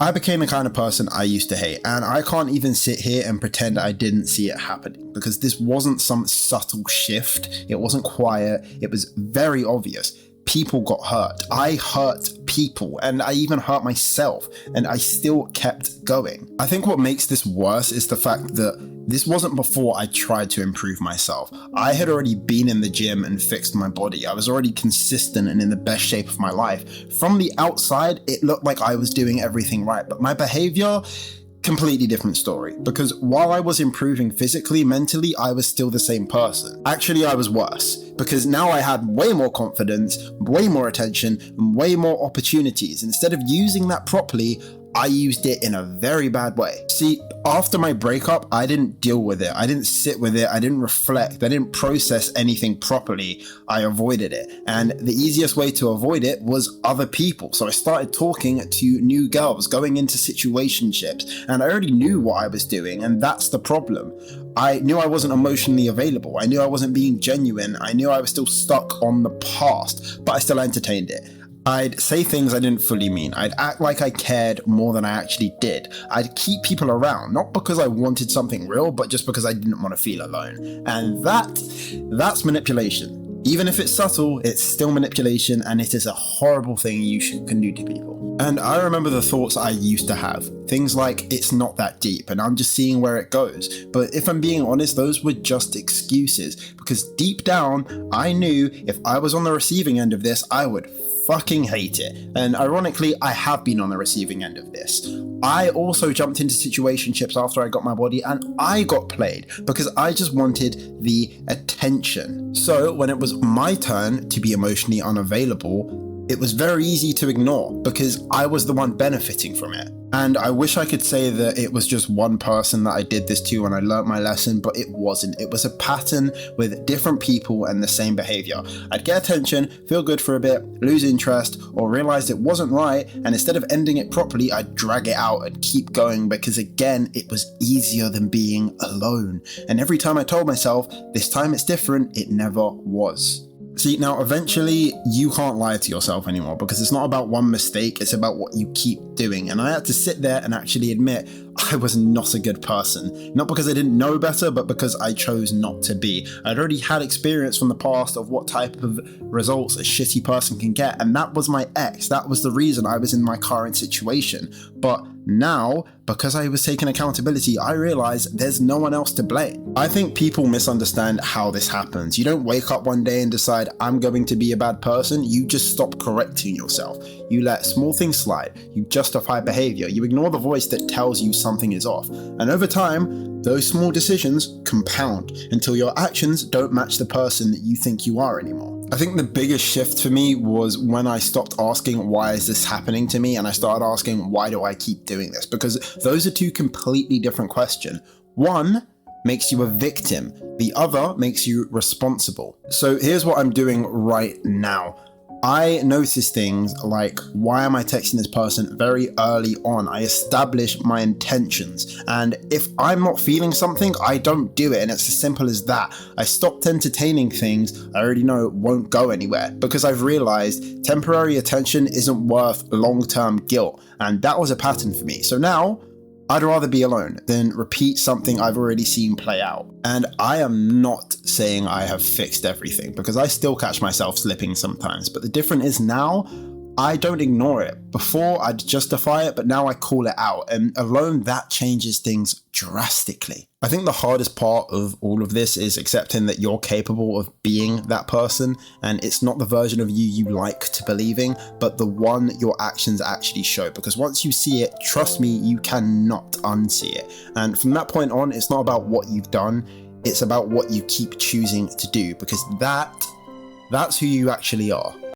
I became the kind of person I used to hate, and I can't even sit here and pretend I didn't see it happening, because this wasn't some subtle shift, it wasn't quiet, it was very obvious. People got hurt. I hurt people, and I even hurt myself, and I still kept going. I think what makes this worse is the fact that this wasn't before I tried to improve myself. I had already been in the gym and fixed my body. I was already consistent and in the best shape of my life. From the outside, it looked like I was doing everything right, but my behavior, completely different story. Because while I was improving physically, mentally, I was still the same person. Actually, I was worse, because now I had way more confidence, way more attention, and way more opportunities. Instead of using that properly, I used it in a very bad way. See, after my breakup, I didn't deal with it. I didn't sit with it. I didn't reflect. I didn't process anything properly. I avoided it. And the easiest way to avoid it was other people. So I started talking to new girls, going into situationships, and I already knew what I was doing, and that's the problem. I knew I wasn't emotionally available. I knew I wasn't being genuine. I knew I was still stuck on the past, but I still entertained it. I'd say things I didn't fully mean. I'd act like I cared more than I actually did. I'd keep people around, not because I wanted something real, but just because I didn't want to feel alone. And that's manipulation. Even if it's subtle, it's still manipulation, and it is a horrible thing you can do to people. And I remember the thoughts I used to have. Things like, it's not that deep, and I'm just seeing where it goes. But if I'm being honest, those were just excuses. Because deep down, I knew if I was on the receiving end of this, I would fucking hate it. And ironically, I have been on the receiving end of this. I also jumped into situationships after I got my body, and I got played because I just wanted the attention. So when it was my turn to be emotionally unavailable, it was very easy to ignore because I was the one benefiting from it. And I wish I could say that it was just one person that I did this to and I learnt my lesson, but it wasn't. It was a pattern with different people and the same behavior. I'd get attention, feel good for a bit, lose interest, or realize it wasn't right, and instead of ending it properly, I'd drag it out and keep going because, again, it was easier than being alone. And every time I told myself, this time it's different, it never was. See, now eventually you can't lie to yourself anymore because it's not about one mistake, it's about what you keep doing. And I had to sit there and actually admit I was not a good person. Not because I didn't know better, but because I chose not to be. I'd already had experience from the past of what type of results a shitty person can get, and that was my ex. That was the reason I was in my current situation. But now, because I was taking accountability, I realized there's no one else to blame. I think people misunderstand how this happens. You don't wake up one day and decide, I'm going to be a bad person. You just stop correcting yourself. You let small things slide. You justify behavior. You ignore the voice that tells you something is off. And over time, those small decisions compound until your actions don't match the person that you think you are anymore. I think the biggest shift for me was when I stopped asking, why is this happening to me? And I started asking, why do I keep doing this? Because those are two completely different questions. One makes you a victim. The other makes you responsible. So here's what I'm doing right now. I notice things like, why am I texting this person very early on? I establish my intentions. And if I'm not feeling something, I don't do it. And it's as simple as that. I stopped entertaining things I already know won't go anywhere because I've realized temporary attention isn't worth long-term guilt. And that was a pattern for me. So now I'd rather be alone than repeat something I've already seen play out. And I am not saying I have fixed everything because I still catch myself slipping sometimes. But the difference is now I don't ignore it. Before I'd justify it, but now I call it out. And alone, that changes things drastically. I think the hardest part of all of this is accepting that you're capable of being that person, and it's not the version of you like to believing, but the one your actions actually show. Because once you see it, trust me, you cannot unsee it. And from that point on, it's not about what you've done, it's about what you keep choosing to do, because that's who you actually are.